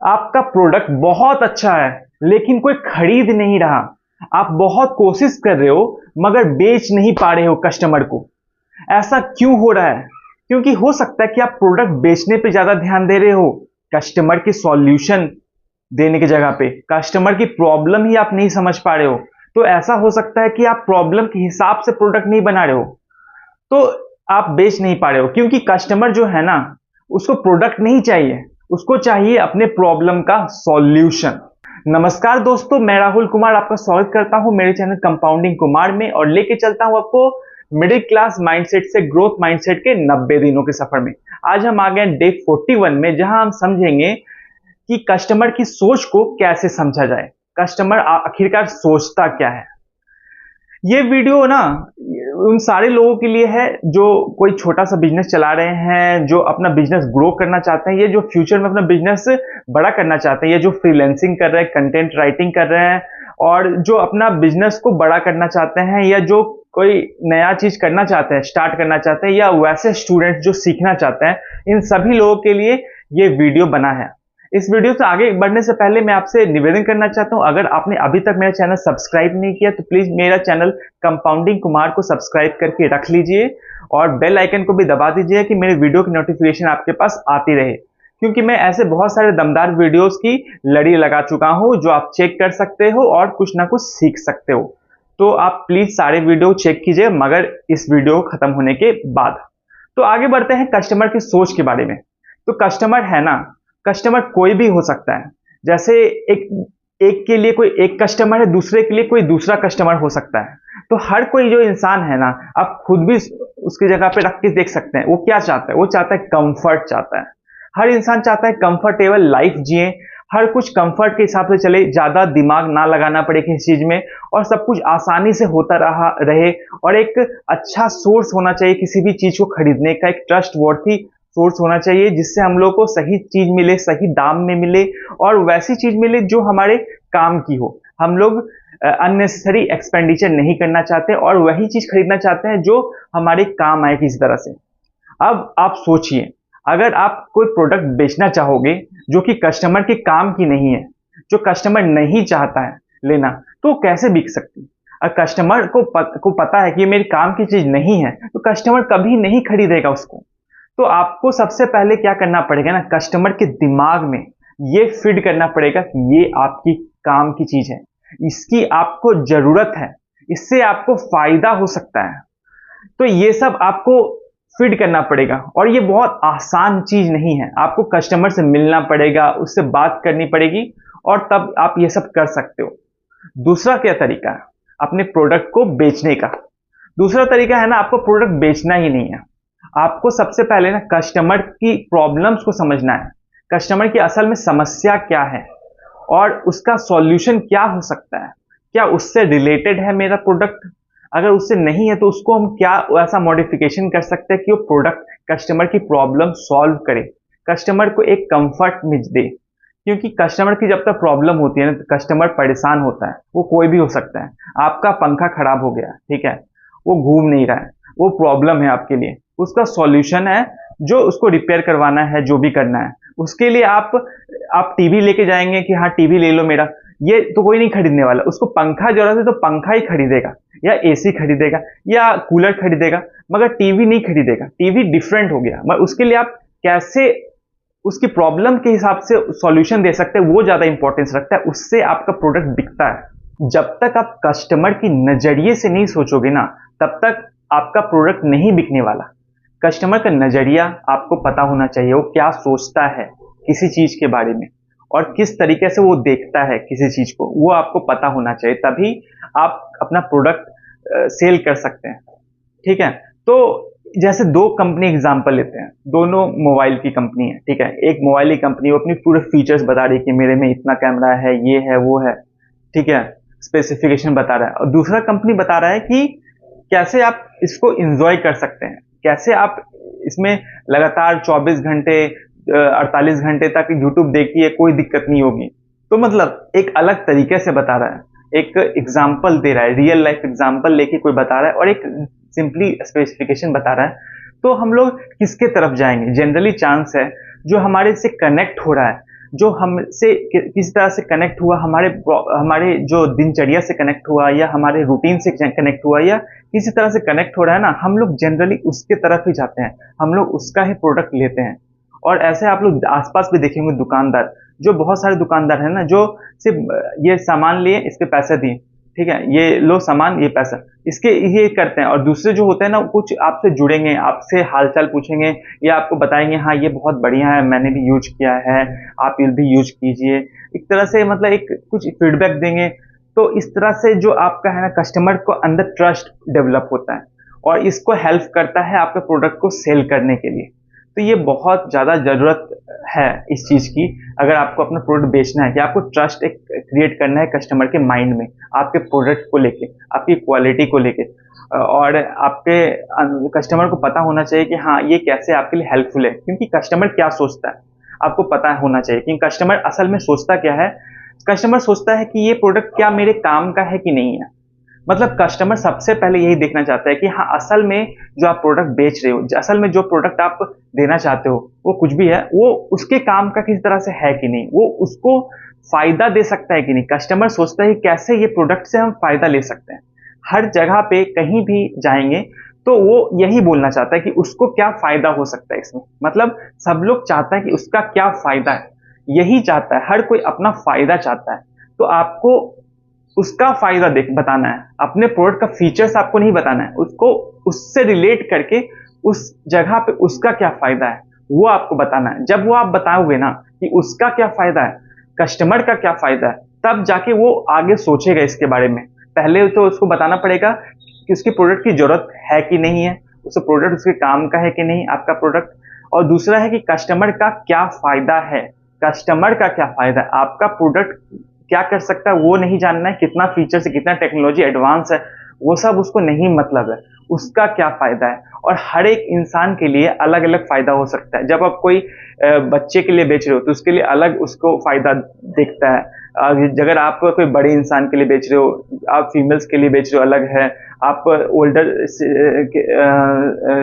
आपका प्रोडक्ट बहुत अच्छा है लेकिन कोई खरीद नहीं रहा। आप बहुत कोशिश कर रहे हो मगर बेच नहीं पा रहे हो कस्टमर को। ऐसा क्यों हो रहा है? क्योंकि हो सकता है कि आप प्रोडक्ट बेचने पे ज्यादा ध्यान दे रहे हो, कस्टमर की सॉल्यूशन देने की जगह पे कस्टमर की प्रॉब्लम ही आप नहीं समझ पा रहे हो। तो ऐसा हो सकता है कि आप प्रॉब्लम के हिसाब से प्रोडक्ट नहीं बना रहे हो, तो आप बेच नहीं पा रहे हो। क्योंकि कस्टमर जो है ना, उसको प्रोडक्ट नहीं चाहिए, उसको चाहिए अपने प्रॉब्लम का सॉल्यूशन। नमस्कार दोस्तों, मैं राहुल कुमार आपका स्वागत करता हूं मेरे चैनल कंपाउंडिंग कुमार में, और लेके चलता हूं आपको मिडिल क्लास माइंडसेट से ग्रोथ माइंडसेट के 90 दिनों के सफर में। आज हम आ गए डे 41 में, जहां हम समझेंगे कि कस्टमर की सोच को कैसे समझा जाए, कस्टमर आखिरकार सोचता क्या है। ये वीडियो ना उन सारे लोगों के लिए है जो कोई छोटा सा बिजनेस चला रहे हैं, जो अपना बिजनेस ग्रो करना चाहते हैं, ये जो फ्यूचर में अपना बिजनेस बड़ा करना चाहते हैं, ये जो फ्रीलांसिंग कर रहे हैं, कंटेंट राइटिंग कर रहे हैं, और जो अपना बिजनेस को बड़ा करना चाहते हैं, या जो कोई नया चीज करना चाहते हैं, स्टार्ट करना चाहते हैं, या वैसे स्टूडेंट जो सीखना चाहते हैं, इन सभी लोगों के लिए ये वीडियो बना है। इस वीडियो से आगे बढ़ने से पहले मैं आपसे निवेदन करना चाहता हूं, अगर आपने अभी तक मेरा चैनल सब्सक्राइब नहीं किया तो प्लीज मेरा चैनल कंपाउंडिंग कुमार को सब्सक्राइब करके रख लीजिए, और बेल आइकन को भी दबा दीजिए कि मेरे वीडियो की नोटिफिकेशन आपके पास आती रहे। क्योंकि मैं ऐसे बहुत सारे दमदार वीडियोस की लड़ी लगा चुका हूं जो आप चेक कर सकते हो और कुछ ना कुछ सीख सकते हो। तो आप प्लीज सारे वीडियो चेक कीजिए, मगर इस वीडियो खत्म होने के बाद। तो आगे बढ़ते हैं कस्टमर की सोच के बारे में। तो कस्टमर है ना, कस्टमर कोई भी हो सकता है। जैसे एक एक के लिए कोई एक कस्टमर है, दूसरे के लिए कोई दूसरा कस्टमर हो सकता है। तो हर कोई जो इंसान है ना, आप खुद भी उसकी जगह पे रख के देख सकते हैं वो क्या चाहता है। वो चाहता है कंफर्ट चाहता है। हर इंसान चाहता है कंफर्टेबल लाइफ जिए, हर कुछ कंफर्ट के हिसाब से चले, ज्यादा दिमाग ना लगाना पड़े किसी चीज में, और सब कुछ आसानी से होता रहे। और एक अच्छा सोर्स होना चाहिए किसी भी चीज को खरीदने का, एक ट्रस्ट वर्थी सोर्स होना चाहिए जिससे हम लोग को सही चीज मिले, सही दाम में मिले, और वैसी चीज मिले जो हमारे काम की हो। हम लोग अननेसेसरी एक्सपेंडिचर नहीं करना चाहते, और वही चीज खरीदना चाहते हैं जो हमारे काम आए किसी तरह से। अब आप सोचिए, अगर आप कोई प्रोडक्ट बेचना चाहोगे जो कि कस्टमर के काम की नहीं है, जो कस्टमर नहीं चाहता है लेना, तो कैसे बिक सकती है? और कस्टमर को पता है कि ये मेरे काम की चीज नहीं है, तो कस्टमर कभी नहीं खरीदेगा उसको। तो आपको सबसे पहले क्या करना पड़ेगा ना, कस्टमर के दिमाग में ये फीड करना पड़ेगा कि ये आपकी काम की चीज है, इसकी आपको जरूरत है, इससे आपको फायदा हो सकता है। तो ये सब आपको फीड करना पड़ेगा, और ये बहुत आसान चीज नहीं है। आपको कस्टमर से मिलना पड़ेगा, उससे बात करनी पड़ेगी, और तब आप ये सब कर सकते हो। दूसरा क्या तरीका है अपने प्रोडक्ट को बेचने का? दूसरा तरीका है ना, आपको प्रोडक्ट बेचना ही नहीं है। आपको सबसे पहले ना कस्टमर की प्रॉब्लम्स को समझना है। कस्टमर की असल में समस्या क्या है और उसका सॉल्यूशन क्या हो सकता है। क्या उससे रिलेटेड है मेरा प्रोडक्ट? अगर उससे नहीं है तो उसको हम क्या ऐसा मॉडिफिकेशन कर सकते हैं कि वो प्रोडक्ट कस्टमर की प्रॉब्लम सॉल्व करे, कस्टमर को एक कंफर्ट मिल दे। क्योंकि कस्टमर की जब तक प्रॉब्लम होती है ना, तो कस्टमर परेशान होता है। वो कोई भी हो सकता है। आपका पंखा खराब हो गया, ठीक है, वो घूम नहीं रहा है, वो प्रॉब्लम है आपके लिए, उसका सॉल्यूशन है जो उसको रिपेयर करवाना है, जो भी करना है उसके लिए आप टीवी लेके जाएंगे कि हाँ टीवी ले लो मेरा, ये तो कोई नहीं खरीदने वाला। उसको पंखा जरूरत है तो पंखा ही खरीदेगा, या एसी खरीदेगा, या कूलर खरीदेगा, मगर टीवी नहीं खरीदेगा। टीवी डिफरेंट हो गया, मगर उसके लिए आप कैसे उसकी प्रॉब्लम के हिसाब से सॉल्यूशन दे सकते हैं, वो ज्यादा इंपॉर्टेंस रखता है, उससे आपका प्रोडक्ट बिकता है। जब तक आप कस्टमर की नजरिए से नहीं सोचोगे ना, तब तक आपका प्रोडक्ट नहीं बिकने वाला। कस्टमर का नजरिया आपको पता होना चाहिए, वो क्या सोचता है किसी चीज के बारे में, और किस तरीके से वो देखता है किसी चीज को, वो आपको पता होना चाहिए। तभी आप अपना प्रोडक्ट सेल कर सकते हैं, ठीक है। तो जैसे दो कंपनी एग्जांपल लेते हैं, दोनों मोबाइल की कंपनी है, ठीक है। एक मोबाइल की कंपनी वो अपनी पूरे फीचर्स बता रही है कि मेरे में इतना कैमरा है, ये है, वो है, ठीक है, स्पेसिफिकेशन बता रहा है। और दूसरा कंपनी बता रहा है कि कैसे आप इसको एंजॉय कर सकते हैं, कैसे आप इसमें लगातार 24 घंटे 48 घंटे तक यूट्यूब देखिए, कोई दिक्कत नहीं होगी। तो मतलब एक अलग तरीके से बता रहा है, एक एग्जाम्पल दे रहा है, रियल लाइफ एग्जाम्पल लेके कोई बता रहा है, और एक सिंपली स्पेसिफिकेशन बता रहा है। तो हम लोग किसके तरफ जाएंगे? जनरली चांस है जो हमारे से कनेक्ट हो रहा है, जो हमसे किसी तरह से कनेक्ट हुआ, हमारे जो दिनचर्या से कनेक्ट हुआ या हमारे रूटीन से कनेक्ट हुआ या किसी तरह से कनेक्ट हो रहा है ना, हम लोग जनरली उसके तरफ ही जाते हैं, हम लोग उसका ही प्रोडक्ट लेते हैं। और ऐसे आप लोग आसपास भी देखेंगे दुकानदार, जो बहुत सारे दुकानदार हैं ना, जो सिर्फ ये सामान लिए, इस पे पैसे दिए, ठीक है, ये लो सामान, ये पैसा, इसके ये करते हैं। और दूसरे जो होते हैं ना, कुछ आपसे जुड़ेंगे, आपसे हालचाल पूछेंगे या आपको बताएंगे हाँ ये बहुत बढ़िया है, मैंने भी यूज किया है, आप ये भी यूज कीजिए, एक तरह से मतलब एक कुछ फीडबैक देंगे। तो इस तरह से जो आपका है ना, कस्टमर को अंदर ट्रस्ट डेवलप होता है और इसको हेल्प करता है आपके प्रोडक्ट को सेल करने के लिए। तो ये बहुत ज़्यादा ज़रूरत है इस चीज़ की, अगर आपको अपना प्रोडक्ट बेचना है, कि आपको ट्रस्ट एक क्रिएट करना है कस्टमर के माइंड में, आपके प्रोडक्ट को लेके, आपकी क्वालिटी को लेके, और आपके कस्टमर को पता होना चाहिए कि हाँ ये कैसे आपके लिए हेल्पफुल है। क्योंकि कस्टमर क्या सोचता है आपको पता होना चाहिए, कि कस्टमर असल में सोचता क्या है। कस्टमर सोचता है कि ये प्रोडक्ट क्या मेरे काम का है कि नहीं है। मतलब कस्टमर सबसे पहले यही देखना चाहता है कि हाँ असल में जो आप प्रोडक्ट बेच रहे हो, असल में जो प्रोडक्ट आप देना चाहते हो, वो कुछ भी है, वो उसके काम का किसी तरह से है कि नहीं, वो उसको फायदा दे सकता है कि नहीं। कस्टमर सोचता है कि कैसे ये प्रोडक्ट से हम फायदा ले सकते हैं। हर जगह पे कहीं भी जाएंगे तो वो यही बोलना चाहता है कि उसको क्या फायदा हो सकता है इसमें। मतलब सब लोग चाहता है कि उसका क्या फायदा है, यही चाहता है, हर कोई अपना फायदा चाहता है। तो आपको उसका फायदा बताना है, अपने प्रोडक्ट का फीचर्स आपको नहीं बताना है, उसको उससे रिलेट करके उस जगह पे उसका क्या फायदा है वो आपको बताना है। जब वो आप बताओगे ना कि उसका क्या फायदा है, कस्टमर का क्या फायदा है, तब जाके वो आगे सोचेगा इसके बारे में। पहले तो उसको बताना पड़ेगा कि उसके प्रोडक्ट की जरूरत है कि नहीं है, उसका प्रोडक्ट उसके काम का है कि नहीं आपका प्रोडक्ट। और दूसरा है कि कस्टमर का क्या फायदा है, कस्टमर का क्या फायदा है, आपका प्रोडक्ट क्या कर सकता है वो नहीं जानना है, कितना फीचर से कितना टेक्नोलॉजी एडवांस है वो सब उसको नहीं मतलब है, उसका क्या फायदा है। और हर एक इंसान के लिए अलग अलग फायदा हो सकता है। जब आप कोई बच्चे के लिए बेच रहे हो तो उसके लिए अलग उसको फायदा दिखता है। अगर आप कोई बड़े इंसान के लिए बेच रहे हो, आप फीमेल्स के लिए बेच रहे हो अलग है, आप ओल्डर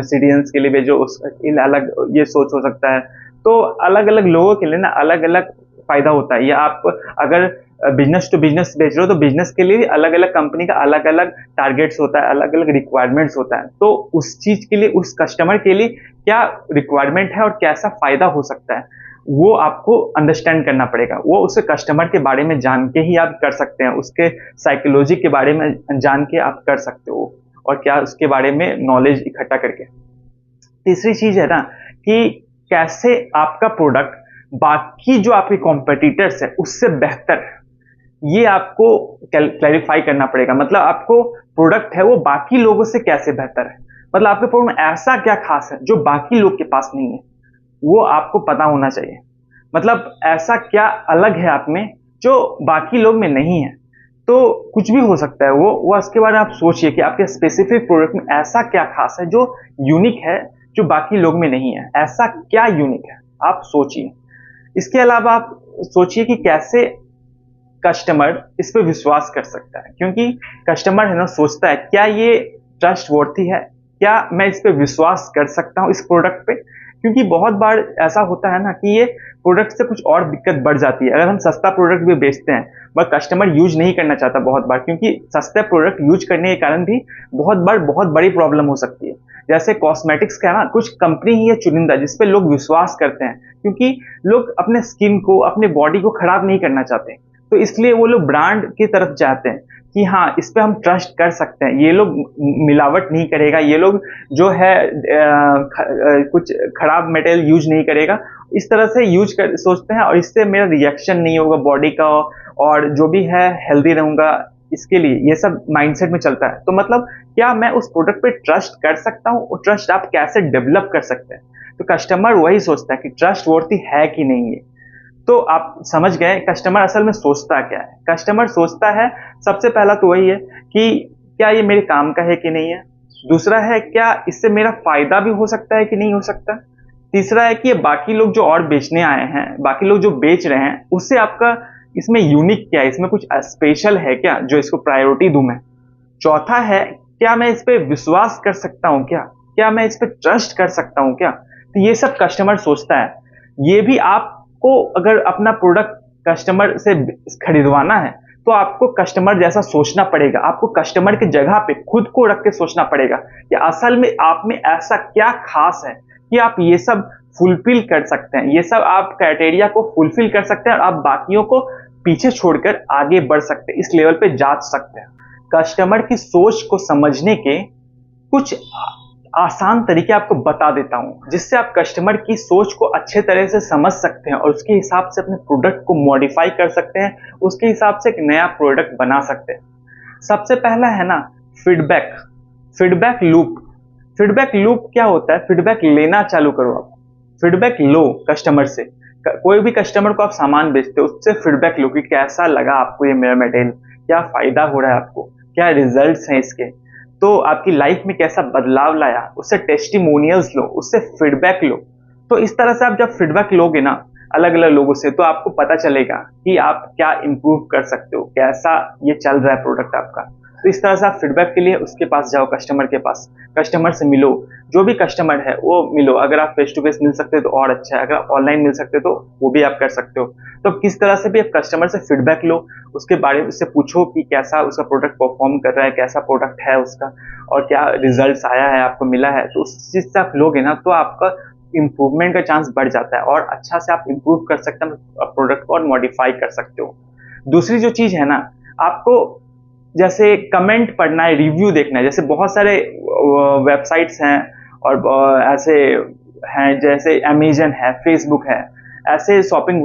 सिटीजन्स के लिए बेच रहे हो उसके लिए अलग ये सोच हो सकता है। तो अलग अलग लोगों के लिए ना अलग अलग फायदा होता है। या आप अगर बिजनेस टू बिजनेस बेच रहे हो तो बिजनेस के लिए अलग अलग कंपनी का अलग अलग टारगेट्स होता है, अलग अलग रिक्वायरमेंट्स होता है। तो उस चीज के लिए उस कस्टमर के लिए क्या रिक्वायरमेंट है और कैसा फायदा हो सकता है वो आपको अंडरस्टैंड करना पड़ेगा। वो उस कस्टमर के बारे में जान के ही आप कर सकते हैं, उसके साइकोलॉजी के बारे में जान के आप कर सकते हो, और क्या उसके बारे में नॉलेज इकट्ठा करके। तीसरी चीज है ना कि कैसे आपका प्रोडक्ट बाकी जो आपके कॉम्पिटिटर्स है उससे बेहतर है, ये आपको क्लैरिफाई करना पड़ेगा। मतलब आपको प्रोडक्ट है वो बाकी लोगों से कैसे बेहतर है, मतलब आपके प्रोडक्ट में ऐसा क्या खास है जो बाकी लोग के पास नहीं है, वो आपको पता होना चाहिए। मतलब ऐसा क्या अलग है आप में जो बाकी लोग में नहीं है। तो कुछ भी हो सकता है वो उसके बारे में आप सोचिए कि आपके स्पेसिफिक प्रोडक्ट में ऐसा क्या खास है जो यूनिक है, जो बाकी लोग में नहीं है, ऐसा क्या यूनिक है आप सोचिए। इसके अलावा आप सोचिए कि कैसे कस्टमर इस पे विश्वास कर सकता है। क्योंकि कस्टमर है ना सोचता है क्या ये ट्रस्ट वर्थी है, क्या मैं इस पे विश्वास कर सकता हूँ इस प्रोडक्ट पे। क्योंकि बहुत बार ऐसा होता है ना कि ये प्रोडक्ट से कुछ और दिक्कत बढ़ जाती है। अगर हम सस्ता प्रोडक्ट भी बेचते हैं बट कस्टमर यूज नहीं करना चाहता बहुत बार, क्योंकि सस्ता प्रोडक्ट यूज करने के कारण भी बहुत बार बहुत बड़ी प्रॉब्लम हो सकती है। जैसे कॉस्मेटिक्स का ना कुछ कंपनी ही है चुनिंदा जिसपे लोग विश्वास करते हैं, क्योंकि लोग अपने स्किन को अपने बॉडी को खराब नहीं करना चाहते। तो इसलिए वो लोग ब्रांड की तरफ जाते हैं कि हाँ इस पे हम ट्रस्ट कर सकते हैं, ये लोग मिलावट नहीं करेगा, ये लोग जो है कुछ खराब मटेरियल यूज नहीं करेगा, इस तरह से सोचते हैं, और इससे मेरा रिएक्शन नहीं होगा बॉडी का, और जो भी है हेल्दी रहूंगा, इसके लिए ये सब माइंडसेट में चलता है। तो मतलब क्या मैं उस प्रोडक्ट पे ट्रस्ट कर सकता हूँ, और ट्रस्ट आप कैसे डेवलप कर सकते हैं। तो कस्टमर वही सोचता है कि ट्रस्ट वर्थी है कि नहीं है। तो आप समझ गए कस्टमर असल में सोचता क्या है। कस्टमर सोचता है सबसे पहला तो वही है कि क्या ये मेरे काम का है कि नहीं है, दूसरा है क्या इससे मेरा फायदा भी हो सकता है कि नहीं हो सकता, तीसरा है कि ये बाकी लोग जो और बेचने आए हैं, बाकी लोग जो बेच रहे हैं उससे आपका इसमें यूनिक क्या है, इसमें कुछ स्पेशल है क्या जो इसको प्रायोरिटी दूं मैं, चौथा है क्या मैं इस पे विश्वास कर सकता हूं, क्या मैं इस पे ट्रस्ट कर सकता हूं क्या। तो ये सब कस्टमर सोचता है। ये भी आप आपको अगर अपना प्रोडक्ट कस्टमर से खरीदवाना है तो आपको कस्टमर जैसा सोचना पड़ेगा, आपको कस्टमर की जगह पे खुद को रख के सोचना पड़ेगा कि असल में आप में ऐसा क्या खास है कि आप ये सब फुलफिल कर सकते हैं, ये सब आप क्राइटेरिया को फुलफिल कर सकते हैं और आप बाकियों को पीछे छोड़कर आगे बढ़ सकते हैं, इस लेवल पे जांच सकते हैं। कस्टमर की सोच को समझने के कुछ आसान तरीके आपको बता देता हूं, जिससे आप कस्टमर की सोच को अच्छे तरह से समझ सकते हैं और उसके हिसाब से अपने प्रोडक्ट को मॉडिफाई कर सकते हैं, उसके हिसाब से एक नया प्रोडक्ट बना सकते हैं। सबसे पहला है ना feedback, feedback loop. Feedback loop क्या होता है? फीडबैक लेना चालू करो आप, फीडबैक लो कस्टमर से। कोई भी कस्टमर को आप सामान बेचते हो उससे फीडबैक लो कि कैसा लगा आपको ये मेरा मटेरियल, क्या फायदा हो रहा है आपको, क्या रिजल्ट्स हैं इसके, तो आपकी लाइफ में कैसा बदलाव लाया, उससे टेस्टिमोनियल्स लो, उससे फीडबैक लो। तो इस तरह से आप जब फीडबैक लोगे ना अलग अलग लोगों से, तो आपको पता चलेगा कि आप क्या इंप्रूव कर सकते हो, कैसा ये चल रहा है प्रोडक्ट आपका। तो इस तरह से आप फीडबैक के लिए उसके पास जाओ, कस्टमर के पास, कस्टमर से मिलो, जो भी कस्टमर है वो मिलो। अगर आप फेस टू फेस मिल सकते हो तो और अच्छा है, अगर ऑनलाइन मिल सकते हो तो वो भी आप कर सकते हो। तो किस तरह से भी आप कस्टमर से फीडबैक लो, उसके बारे में उससे पूछो कि कैसा उसका प्रोडक्ट परफॉर्म कर रहा है, कैसा प्रोडक्ट है उसका और क्या रिजल्ट्स आया है, आपको मिला है। तो उस चीज से आप लोगे ना तो आपका इम्प्रूवमेंट का चांस बढ़ जाता है और अच्छा से आप इम्प्रूव कर सकते हैं प्रोडक्ट को और मॉडिफाई कर सकते हो। दूसरी जो चीज है ना, आपको जैसे कमेंट पढ़ना है, रिव्यू देखना है। जैसे बहुत सारे वेबसाइट्स हैं और ऐसे हैं जैसे अमेजन है, फेसबुक है, ऐसे शॉपिंग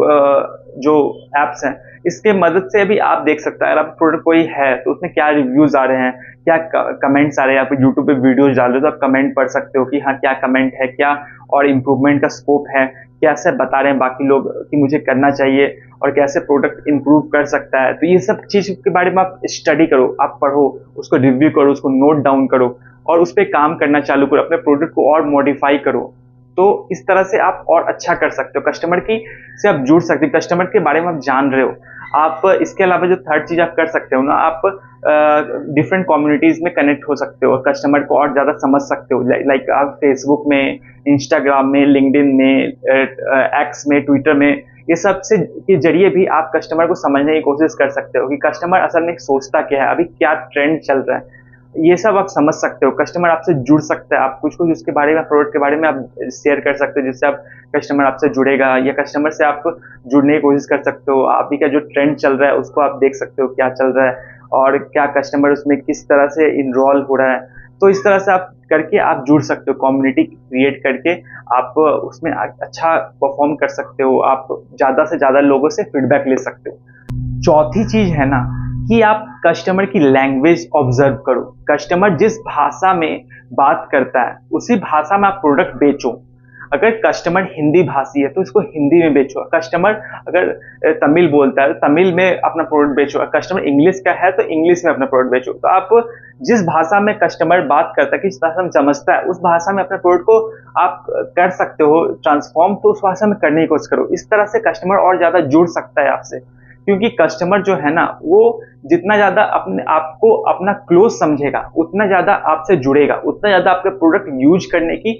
जो एप्स हैं, इसके मदद से भी आप देख सकते हैं अगर आप प्रोडक्ट कोई है तो उसमें क्या रिव्यूज आ रहे हैं, क्या कमेंट्स आ रहे हैं। आप यूट्यूब पे वीडियोज डाल रहे हो तो आप कमेंट पढ़ सकते हो कि हाँ क्या कमेंट है, क्या और इम्प्रूवमेंट का स्कोप है, कैसे बता रहे हैं बाकी लोग कि मुझे करना चाहिए और कैसे प्रोडक्ट इंप्रूव कर सकता है। तो ये सब चीज के बारे में आप स्टडी करो, आप पढ़ो, उसको रिव्यू करो, उसको नोट डाउन करो और उस पर काम करना चालू करो, अपने प्रोडक्ट को और मॉडिफाई करो। तो इस तरह से आप और अच्छा कर सकते हो, कस्टमर की से आप जुड़ सकते हो, कस्टमर के बारे में आप जान रहे हो। आप इसके अलावा जो थर्ड चीज आप कर सकते हो ना, आप डिफरेंट कम्युनिटीज में कनेक्ट हो सकते हो, कस्टमर को और ज्यादा समझ सकते हो। लाइक आप फेसबुक में, इंस्टाग्राम में, लिंक्डइन में, एक्स में, ट्विटर में, ये सब से के जरिए भी आप कस्टमर को समझने की कोशिश कर सकते हो कि कस्टमर असल में सोचता क्या है, अभी क्या ट्रेंड चल रहा है। ये सब आप समझ सकते हो, कस्टमर आपसे जुड़ सकता है, आप कुछ कुछ उसके बारे में, प्रोडक्ट के बारे में आप शेयर कर सकते हो जिससे आप कस्टमर आपसे जुड़ेगा, या कस्टमर से आप जुड़ने की कोशिश कर सकते हो। अभी का जो ट्रेंड चल रहा है उसको आप देख सकते हो क्या चल रहा है और क्या कस्टमर उसमें किस तरह से इन्वॉल्व हो रहा है। तो इस तरह से आप करके आप जुड़ सकते हो, कम्युनिटी क्रिएट करके आप उसमें अच्छा परफॉर्म कर सकते हो, आप ज्यादा से ज्यादा लोगों से फीडबैक ले सकते हो। चौथी चीज है ना कि आप कस्टमर की लैंग्वेज ऑब्जर्व करो। कस्टमर जिस भाषा में बात करता है उसी भाषा में आप प्रोडक्ट बेचो। अगर कस्टमर हिंदी भाषी है तो इसको हिंदी में बेचो, कस्टमर अगर तमिल बोलता है तो तमिल में अपना प्रोडक्ट बेचो, कस्टमर इंग्लिश का है तो इंग्लिश में अपना प्रोडक्ट बेचो। तो आप जिस भाषा में कस्टमर बात करता है, किस भाषा में समझता है, उस भाषा में अपने प्रोडक्ट को आप कर सकते हो ट्रांसफॉर्म, तो उस भाषा में करने की कोशिश करो। इस तरह से कस्टमर और ज्यादा जुड़ सकता है आपसे, क्योंकि कस्टमर जो है ना वो जितना ज्यादा अपने आपको अपना क्लोज समझेगा उतना ज्यादा आपसे जुड़ेगा, उतना ज्यादा आपके प्रोडक्ट यूज करने की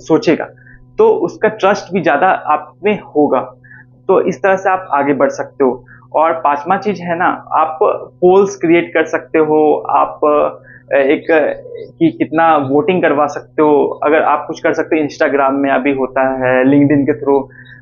सोचेगा, तो उसका ट्रस्ट भी ज्यादा आप में होगा। तो इस तरह से आप आगे बढ़ सकते हो। और पांचवा चीज है ना, आप पोल्स क्रिएट कर सकते हो, आप एक कि कितना वोटिंग करवा सकते हो। अगर आप कुछ कर सकते हो, इंस्टाग्राम में अभी होता है, लिंक्डइन के थ्रू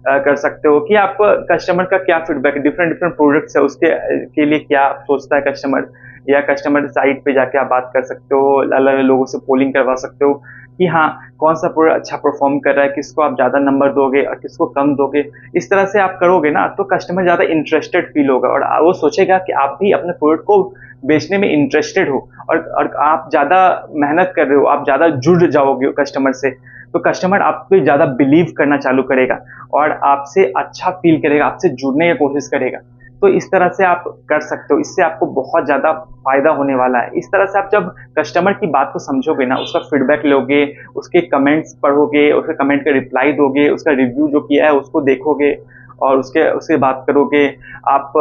कर सकते हो कि आप कस्टमर का क्या फीडबैक, डिफरेंट डिफरेंट प्रोडक्ट्स है उसके के लिए क्या सोचता है कस्टमर, या कस्टमर साइट पे जाके आप बात कर सकते हो, अलग अलग लोगों से पोलिंग करवा सकते हो कि हाँ कौन सा प्रोडक्ट अच्छा परफॉर्म कर रहा है, किसको आप ज्यादा नंबर दोगे और किसको कम दोगे। इस तरह से आप करोगे ना तो कस्टमर ज्यादा इंटरेस्टेड फील होगा और वो सोचेगा कि आप भी अपने प्रोडक्ट को बेचने में इंटरेस्टेड हो और आप ज्यादा मेहनत कर रहे हो, आप ज्यादा जुड़ जाओगे कस्टमर से, तो कस्टमर आप पे ज्यादा बिलीव करना चालू करेगा और आपसे अच्छा फील करेगा, आपसे जुड़ने की कोशिश करेगा। तो इस तरह से आप कर सकते हो, इससे आपको बहुत ज्यादा फायदा होने वाला है। इस तरह से आप जब कस्टमर की बात को समझोगे ना, उसका फीडबैक लोगे, उसके कमेंट्स पढ़ोगे, उसके कमेंट का रिप्लाई दोगे, उसका रिव्यू जो किया है उसको देखोगे और उसके बात करोगे, आप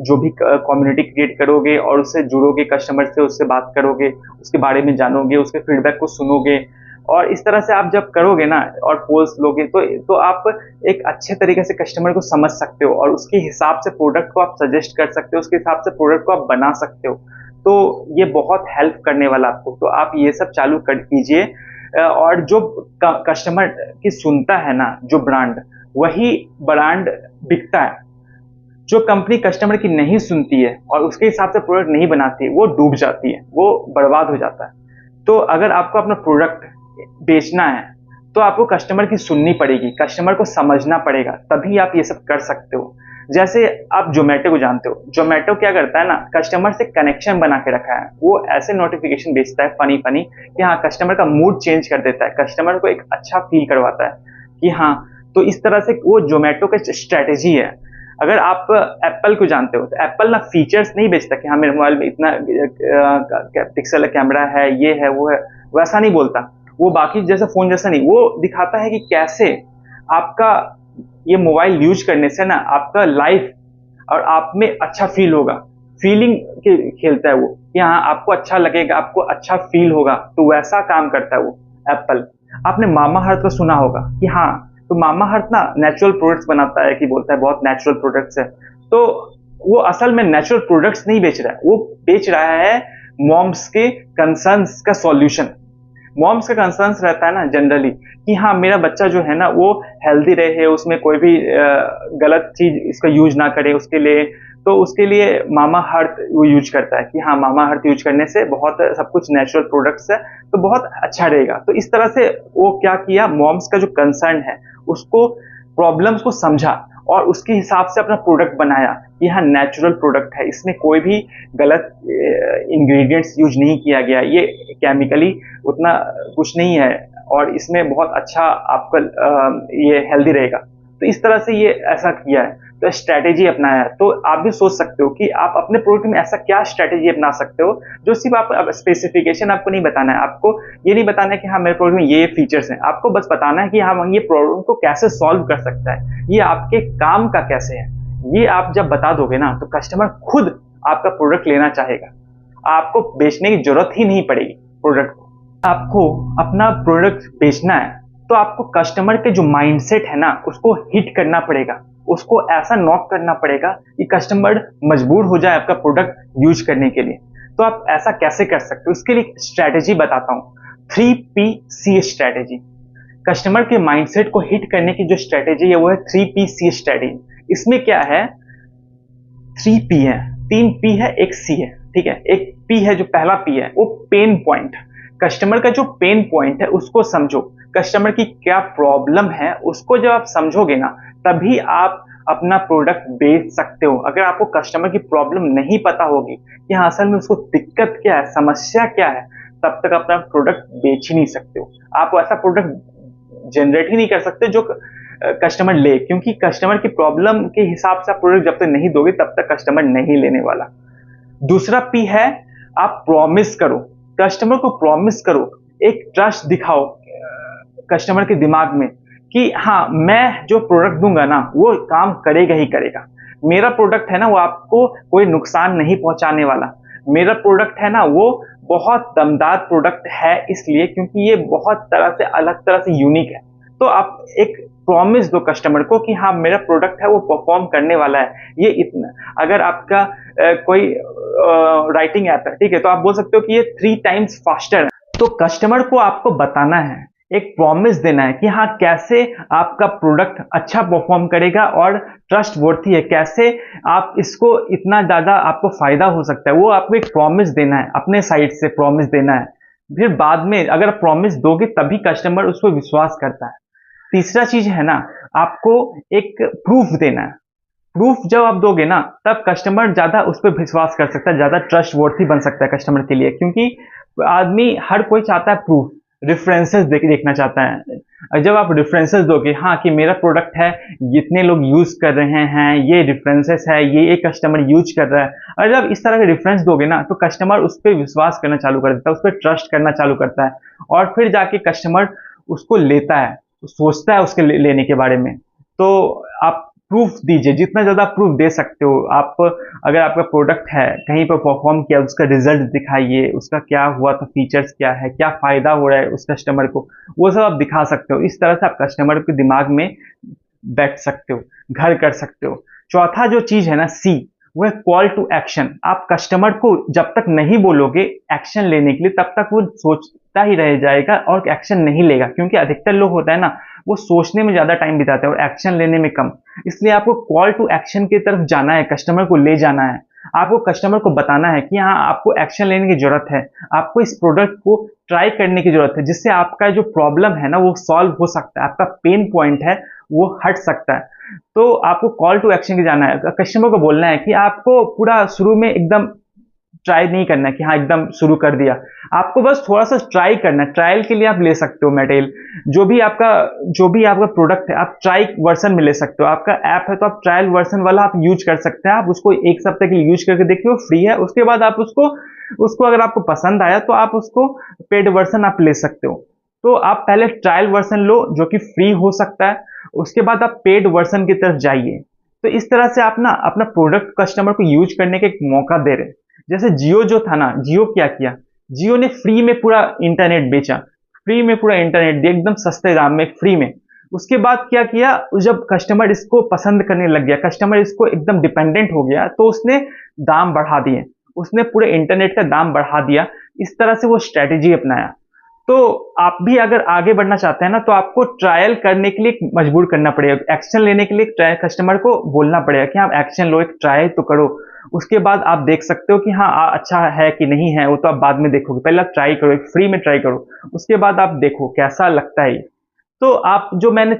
जो भी कम्युनिटी क्रिएट करोगे और उससे जुड़ोगे, कस्टमर से उससे बात करोगे, उसके बारे में जानोगे, उसके फीडबैक को सुनोगे और इस तरह से आप जब करोगे ना और पोल्स लोगे तो आप एक अच्छे तरीके से कस्टमर को समझ सकते हो और उसके हिसाब से प्रोडक्ट को आप सजेस्ट कर सकते हो, उसके हिसाब से प्रोडक्ट को आप बना सकते हो। तो ये बहुत हेल्प करने वाला आपको, तो आप ये सब चालू कर कीजिए। और जो कस्टमर की सुनता है ना जो ब्रांड, वही ब्रांड बिकता है। जो कंपनी कस्टमर की नहीं सुनती है और उसके हिसाब से प्रोडक्ट नहीं बनाती है, वो डूब जाती है, वो बर्बाद हो जाता है। तो अगर आपको अपना प्रोडक्ट बेचना है तो आपको कस्टमर की सुननी पड़ेगी, कस्टमर को समझना पड़ेगा, तभी आप ये सब कर सकते हो। जैसे आप जोमेटो को जानते हो, जोमेटो क्या करता है ना, कस्टमर से कनेक्शन बना के रखा है। वो ऐसे नोटिफिकेशन भेजता है फनी फनी कि हाँ, कस्टमर का मूड चेंज कर देता है, कस्टमर को एक अच्छा फील करवाता है कि हाँ। तो इस तरह से वो जोमेटो का स्ट्रेटेजी है। अगर आप एप्पल को जानते हो तो एप्पल ना फीचर्स नहीं बेचता कि हाँ मेरे मोबाइल में इतना पिक्सल कैमरा है, ये है वो है, वैसा नहीं बोलता। वो बाकी जैसे फोन जैसा नहीं, वो दिखाता है कि कैसे आपका ये मोबाइल यूज करने से ना आपका लाइफ और आप में अच्छा फील होगा। फीलिंग खेलता है वो कि हाँ आपको अच्छा लगेगा, आपको अच्छा फील होगा, तो वैसा काम करता है वो एप्पल। आपने मामा अर्थ का सुना होगा कि हाँ, तो मामा अर्थ ना नेचुरल प्रोडक्ट्स बनाता है, कि बोलता है बहुत नेचुरल प्रोडक्ट्स है। तो वो असल में नेचुरल प्रोडक्ट्स नहीं बेच रहा है, वो बेच रहा है मॉम्स के कंसर्न्स का सॉल्यूशन। मॉम्स का कंसर्न्स रहता है ना जनरली कि हाँ मेरा बच्चा जो है ना वो हेल्दी रहे, उसमें कोई भी गलत चीज इसका यूज ना करे उसके लिए। तो उसके लिए मामा अर्थ वो यूज करता है कि हाँ मामा अर्थ यूज करने से बहुत सब कुछ नेचुरल प्रोडक्ट्स है, तो बहुत अच्छा रहेगा। तो इस तरह से वो क्या किया, मॉम्स का जो कंसर्न है उसको, प्रॉब्लम्स को समझा और उसके हिसाब से अपना प्रोडक्ट बनाया कि हाँ नेचुरल प्रोडक्ट है, इसमें कोई भी गलत इंग्रेडिएंट्स यूज नहीं किया गया, ये केमिकली उतना कुछ नहीं है और इसमें बहुत अच्छा आपका ये हेल्दी रहेगा। तो इस तरह से ये ऐसा किया है, तो स्ट्रैटेजी अपनाया है। तो आप भी सोच सकते हो कि आप अपने प्रोडक्ट में ऐसा क्या स्ट्रैटेजी अपना सकते हो जो सिर्फ आप स्पेसिफिकेशन आपको नहीं बताना है, आपको ये नहीं बताना है कि हाँ मेरे प्रोडक्ट में ये फीचर्स हैं, आपको बस बताना है कि हाँ ये प्रॉब्लम को कैसे सॉल्व कर सकता है, ये आपके काम का कैसे है। ये आप जब बता दोगे ना तो कस्टमर खुद आपका प्रोडक्ट लेना चाहेगा, आपको बेचने की जरूरत ही नहीं पड़ेगी प्रोडक्ट को। आपको अपना प्रोडक्ट बेचना है तो आपको कस्टमर के जो माइंडसेट है ना उसको हिट करना पड़ेगा, उसको ऐसा नॉक करना पड़ेगा कि कस्टमर मजबूर हो जाए आपका प्रोडक्ट यूज करने के लिए। तो आप ऐसा कैसे कर सकते हो, इसके लिए स्ट्रैटेजी बताता हूँ, 3PC स्ट्रैटेजी। कस्टमर के माइंडसेट को हिट करने की जो स्ट्रैटेजी है वो है 3PC स्ट्रैटेजी। इसमें क्या है, 3P है, 3P है, एक C है, ठीक है। एक P है, जो पहला P है वो पेन पॉइंट। कस्टमर का जो पेन पॉइंट है उसको समझो, कस्टमर की क्या प्रॉब्लम है उसको जब आप समझोगे ना तभी आप अपना प्रोडक्ट बेच सकते हो। अगर आपको कस्टमर की प्रॉब्लम नहीं पता होगी कि हाँ असल में उसको दिक्कत क्या है, समस्या क्या है, तब तक अपना प्रोडक्ट बेच ही नहीं सकते हो। आप ऐसा प्रोडक्ट जनरेट ही नहीं कर सकते जो कस्टमर ले, क्योंकि कस्टमर की प्रॉब्लम के हिसाब से आप प्रोडक्ट जब तक नहीं दोगे तब तक कस्टमर नहीं लेने वाला। दूसरा P है, आप प्रॉमिस करो, कस्टमर को प्रॉमिस करो, एक ट्रस्ट दिखाओ कस्टमर के दिमाग में कि हाँ मैं जो प्रोडक्ट दूंगा ना वो काम करेगा ही करेगा। मेरा प्रोडक्ट है ना वो आपको कोई नुकसान नहीं पहुंचाने वाला। मेरा प्रोडक्ट है ना वो बहुत दमदार प्रोडक्ट है, इसलिए क्योंकि ये बहुत तरह से अलग तरह से यूनिक है। तो आप एक प्रॉमिस दो कस्टमर को कि हाँ मेरा प्रोडक्ट है वो परफॉर्म करने वाला है, ये इतना। अगर आपका कोई राइटिंग ऐप है, ठीक है, तो आप बोल सकते हो कि ये 3 टाइम्स फास्टर है। तो कस्टमर को आपको बताना है, एक प्रॉमिस देना है कि हाँ कैसे आपका प्रोडक्ट अच्छा परफॉर्म करेगा और ट्रस्ट वर्थी है, कैसे आप इसको इतना ज्यादा आपको फायदा हो सकता है, वो आपको एक प्रॉमिस देना है, अपने साइड से प्रॉमिस देना है। फिर बाद में अगर प्रॉमिस दोगे तभी कस्टमर उस पर विश्वास करता है। तीसरा चीज है ना, आपको एक प्रूफ देना है। प्रूफ जब आप दोगे ना तब कस्टमर ज्यादा उस पर विश्वास कर सकता है, ज्यादा ट्रस्ट वर्थी बन सकता है कस्टमर के लिए, क्योंकि आदमी हर कोई चाहता है प्रूफ, रेफरेंसेस देखना चाहता है। जब आप रेफरेंसेस दोगे हाँ कि मेरा प्रोडक्ट है, जितने लोग यूज कर रहे हैं, ये रेफरेंसेस है, ये एक कस्टमर यूज कर रहा है, और जब इस तरह के रेफरेंस दोगे ना तो कस्टमर उस पर विश्वास करना चालू कर देता है, उस पर ट्रस्ट करना चालू करता है, और फिर जाके कस्टमर उसको लेता है, सोचता है उसके लेने के बारे में। तो आप प्रूफ दीजिए, जितना ज़्यादा प्रूफ दे सकते हो आप। अगर आपका प्रोडक्ट है कहीं पर परफॉर्म किया, उसका रिजल्ट दिखाइए, उसका क्या हुआ था, फीचर्स क्या है, क्या फ़ायदा हो रहा है उस कस्टमर को, वो सब आप दिखा सकते हो। इस तरह से आप कस्टमर के दिमाग में बैठ सकते हो, घर कर सकते हो। चौथा जो चीज़ है ना, सी, वो है कॉल टू एक्शन। आप कस्टमर को जब तक नहीं बोलोगे एक्शन लेने के लिए, तब तक वो सोचता ही रह जाएगा और एक्शन नहीं लेगा। क्योंकि अधिकतर लोग होता है ना, वो सोचने में ज़्यादा टाइम बिताते हैं और एक्शन लेने में कम। इसलिए आपको कॉल टू एक्शन की तरफ जाना है, कस्टमर को ले जाना है। आपको कस्टमर को बताना है कि हाँ, आपको एक्शन लेने की ज़रूरत है, आपको इस प्रोडक्ट को ट्राई करने की ज़रूरत है, जिससे आपका जो प्रॉब्लम है ना वो सॉल्व हो सकता है, आपका पेन पॉइंट है वो हट सकता है। तो आपको कॉल टू एक्शन की जाना है, कस्टमर को बोलना है कि आपको पूरा शुरू में एकदम ट्राई नहीं करना है कि हाँ एकदम शुरू कर दिया। आपको बस थोड़ा सा ट्राई करना है। ट्रायल के लिए आप ले सकते हो मटेरियल, जो भी आपका प्रोडक्ट है, आप ट्राई वर्जन में ले सकते हो। आपका ऐप है तो आप ट्रायल वर्जन वाला आप यूज कर सकते हैं। आप उसको एक सप्ताह के लिए यूज करके देखिए, वो फ्री है। उसके बाद आप उसको अगर आपको पसंद आया तो आप उसको पेड वर्जन आप ले सकते हो। तो आप पहले ट्रायल वर्जन लो जो कि फ्री हो सकता है, उसके बाद आप पेड वर्जन की तरफ जाइए। तो इस तरह से आप ना अपना प्रोडक्ट कस्टमर को यूज करने का एक मौका दे रहे हैं। जैसे जियो जो था ना, जियो क्या किया, जियो ने फ्री में पूरा इंटरनेट बेचा, फ्री में पूरा इंटरनेट दिया एकदम सस्ते दाम में, फ्री में। उसके बाद क्या किया, जब कस्टमर इसको पसंद करने लग गया, कस्टमर इसको एकदम डिपेंडेंट हो गया, तो उसने दाम बढ़ा दिए, उसने पूरे इंटरनेट का दाम बढ़ा दिया। इस तरह से वो स्ट्रेटेजी अपनाया। तो आप भी अगर आगे बढ़ना चाहते हैं ना, तो आपको ट्रायल करने के लिए मजबूर करना पड़ेगा, एक्शन लेने के लिए ट्रायल कस्टमर को बोलना पड़ेगा कि आप एक्शन लो, एक ट्रायल तो करो। उसके बाद आप देख सकते हो कि हाँ अच्छा है कि नहीं है, वो तो आप बाद में देखोगे। पहले आप ट्राई करो, एक फ्री में ट्राई करो, उसके बाद आप देखो कैसा लगता है। तो आप जो मैंने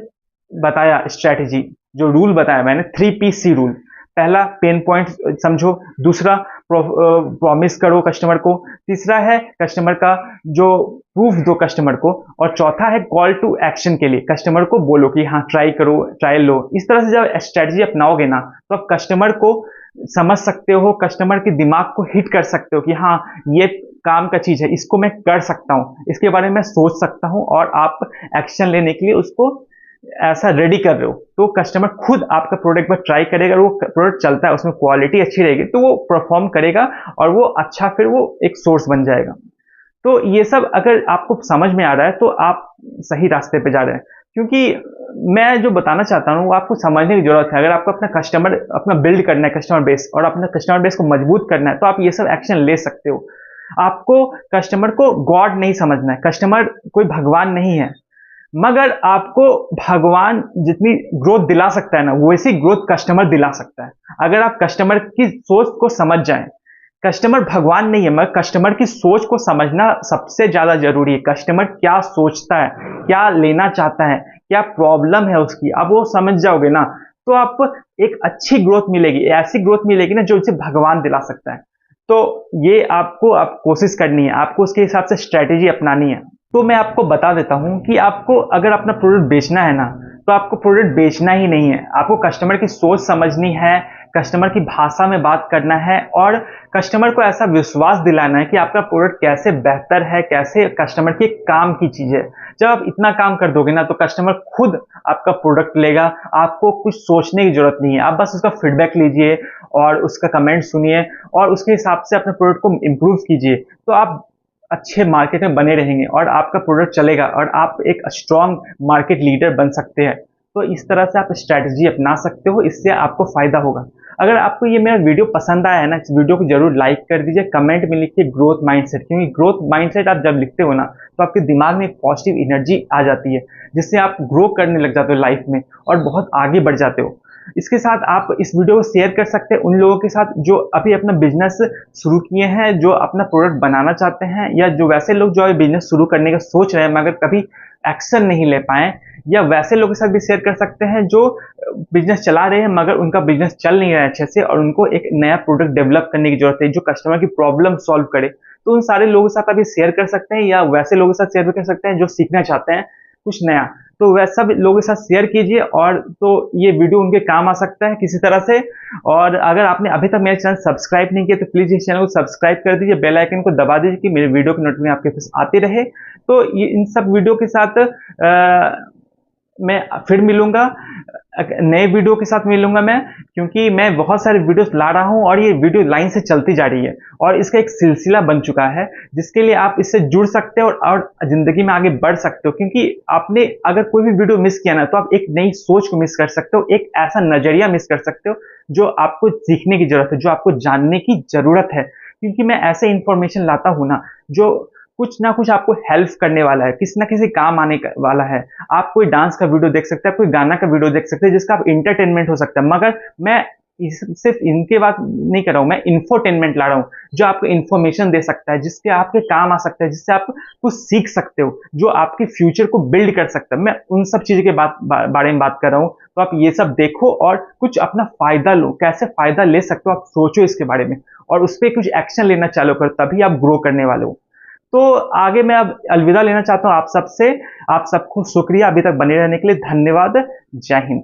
बताया स्ट्रैटेजी, जो रूल बताया मैंने, 3PC रूल। पहला पेन पॉइंट समझो, दूसरा प्रॉमिस करो कस्टमर को, तीसरा है कस्टमर का जो प्रूफ दो कस्टमर को, और चौथा है कॉल टू एक्शन के लिए कस्टमर को बोलो कि हाँ ट्राई करो, ट्रायल लो। इस तरह से जब स्ट्रैटेजी अपनाओगे ना, तो आप कस्टमर को समझ सकते हो, कस्टमर के दिमाग को हिट कर सकते हो कि हाँ ये काम का चीज है, इसको मैं कर सकता हूँ, इसके बारे में सोच सकता हूँ, और आप एक्शन लेने के लिए उसको ऐसा रेडी कर रहे हो। तो कस्टमर खुद आपका प्रोडक्ट पर ट्राई करेगा, वो प्रोडक्ट चलता है, उसमें क्वालिटी अच्छी रहेगी तो वो परफॉर्म करेगा, और वो अच्छा फिर वो एक सोर्स बन जाएगा। तो ये सब अगर आपको समझ में आ रहा है तो आप सही रास्ते पे जा रहे हैं। क्योंकि मैं जो बताना चाहता हूँ वो आपको समझने की जरूरत है। अगर आपको अपना बिल्ड करना है कस्टमर बेस, और अपना कस्टमर बेस को मजबूत करना है, तो आप ये सब एक्शन ले सकते हो। आपको कस्टमर को गॉड नहीं समझना है, कस्टमर कोई भगवान नहीं है, मगर आपको भगवान जितनी ग्रोथ दिला सकता है ना, वैसी ग्रोथ कस्टमर दिला सकता है। अगर आप कस्टमर की सोच को समझ जाएं। कस्टमर भगवान नहीं है, मगर कस्टमर की सोच को समझना सबसे ज्यादा जरूरी है। कस्टमर क्या सोचता है, क्या लेना चाहता है, क्या प्रॉब्लम है उसकी, अब वो समझ जाओगे ना, तो आपको एक अच्छी ग्रोथ मिलेगी, ऐसी ग्रोथ मिलेगी ना जो उसे भगवान दिला सकता है। तो ये आपको आप कोशिश करनी है, आपको उसके हिसाब से स्ट्रेटेजी अपनानी है। तो मैं आपको बता देता हूं कि आपको अगर अपना प्रोडक्ट बेचना है ना, तो आपको प्रोडक्ट बेचना ही नहीं है, आपको कस्टमर की सोच समझनी है, कस्टमर की भाषा में बात करना है, और कस्टमर को ऐसा विश्वास दिलाना है कि आपका प्रोडक्ट कैसे बेहतर है, कैसे कस्टमर के काम की चीज है। जब आप इतना काम कर दोगे ना, तो कस्टमर खुद आपका प्रोडक्ट लेगा, आपको कुछ सोचने की जरूरत नहीं है। आप बस उसका फीडबैक लीजिए और उसका कमेंट सुनिए, और उसके हिसाब से अपने प्रोडक्ट को इम्प्रूव कीजिए। तो आप अच्छे मार्केट में बने रहेंगे, और आपका प्रोडक्ट चलेगा, और आप एक स्ट्रॉन्ग मार्केट लीडर बन सकते हैं। तो इस तरह से आप स्ट्रैटेजी अपना सकते हो, इससे आपको फायदा होगा। अगर आपको ये मेरा वीडियो पसंद आया है ना, इस वीडियो को जरूर लाइक कर दीजिए, कमेंट में लिखिए ग्रोथ माइंडसेट, क्योंकि ग्रोथ माइंडसेट आप जब लिखते हो ना, तो आपके दिमाग में एक पॉजिटिव एनर्जी आ जाती है, जिससे आप ग्रो करने लग जाते हो लाइफ में, और बहुत आगे बढ़ जाते हो। इसके साथ आप इस वीडियो को शेयर कर सकते हैं उन लोगों के साथ जो अभी अपना बिजनेस शुरू किए हैं, जो अपना प्रोडक्ट बनाना चाहते हैं, या जो वैसे लोग जो अभी बिजनेस शुरू करने का सोच रहे हैं मगर कभी एक्शन नहीं ले पाए, या वैसे लोगों के साथ भी शेयर कर सकते हैं जो बिजनेस चला रहे हैं मगर उनका बिजनेस चल नहीं रहा है अच्छे से, और उनको एक नया प्रोडक्ट डेवलप करने की जरूरत है जो कस्टमर की प्रॉब्लम सॉल्व करे। तो उन सारे लोगों के साथ अभी शेयर कर सकते हैं, या वैसे लोगों के साथ शेयर भी कर सकते हैं जो सीखना चाहते हैं कुछ नया। तो वैसा भी लोगों के साथ शेयर कीजिए, और तो ये वीडियो उनके काम आ सकता है किसी तरह से। और अगर आपने अभी तक मेरा चैनल सब्सक्राइब नहीं किया, तो प्लीज इस चैनल को सब्सक्राइब कर दीजिए, बेल आइकन को दबा दीजिए कि मेरे वीडियो की नोटिफिकेशन आपके पास आती रहे। तो ये इन सब वीडियो के साथ मैं फिर मिलूंगा, नए वीडियो के साथ मिलूंगा मैं, क्योंकि मैं बहुत सारे वीडियोस ला रहा हूं और ये वीडियो लाइन से चलती जा रही है और इसका एक सिलसिला बन चुका है जिसके लिए आप इससे जुड़ सकते हो और जिंदगी में आगे बढ़ सकते हो। क्योंकि आपने अगर कोई भी वीडियो मिस किया ना तो आप एक नई सोच को मिस कर सकते हो, एक ऐसा नजरिया मिस कर सकते हो जो आपको सीखने की जरूरत है, जो आपको जानने की जरूरत है। क्योंकि मैं ऐसे इंफॉर्मेशन लाता हूं ना जो कुछ ना कुछ आपको हेल्प करने वाला है, किसी ना किसी काम आने वाला है। आप कोई डांस का वीडियो देख सकते हैं, कोई गाना का वीडियो देख सकते हैं जिसका आप इंटरटेनमेंट हो सकता है, मगर मैं सिर्फ इनके बात नहीं कर रहा हूं, मैं इंफोटेनमेंट ला रहा हूं जो आपको इंफॉर्मेशन दे सकता है, जिसके आपके काम आ सकता है, जिससे आप कुछ सीख सकते हो, जो आपके फ्यूचर को बिल्ड कर सकता है। मैं उन सब चीजों के बारे में बात कर रहा हूं। तो आप ये सब देखो और कुछ अपना फायदा लो, कैसे फायदा ले सकते हो आप सोचो इसके बारे में और उस पर कुछ एक्शन लेना चालू करो, तभी आप ग्रो करने वाले हो। तो आगे मैं अब अलविदा लेना चाहता हूं आप सबसे। आप सबको शुक्रिया अभी तक बने रहने के लिए, धन्यवाद। जय हिंद।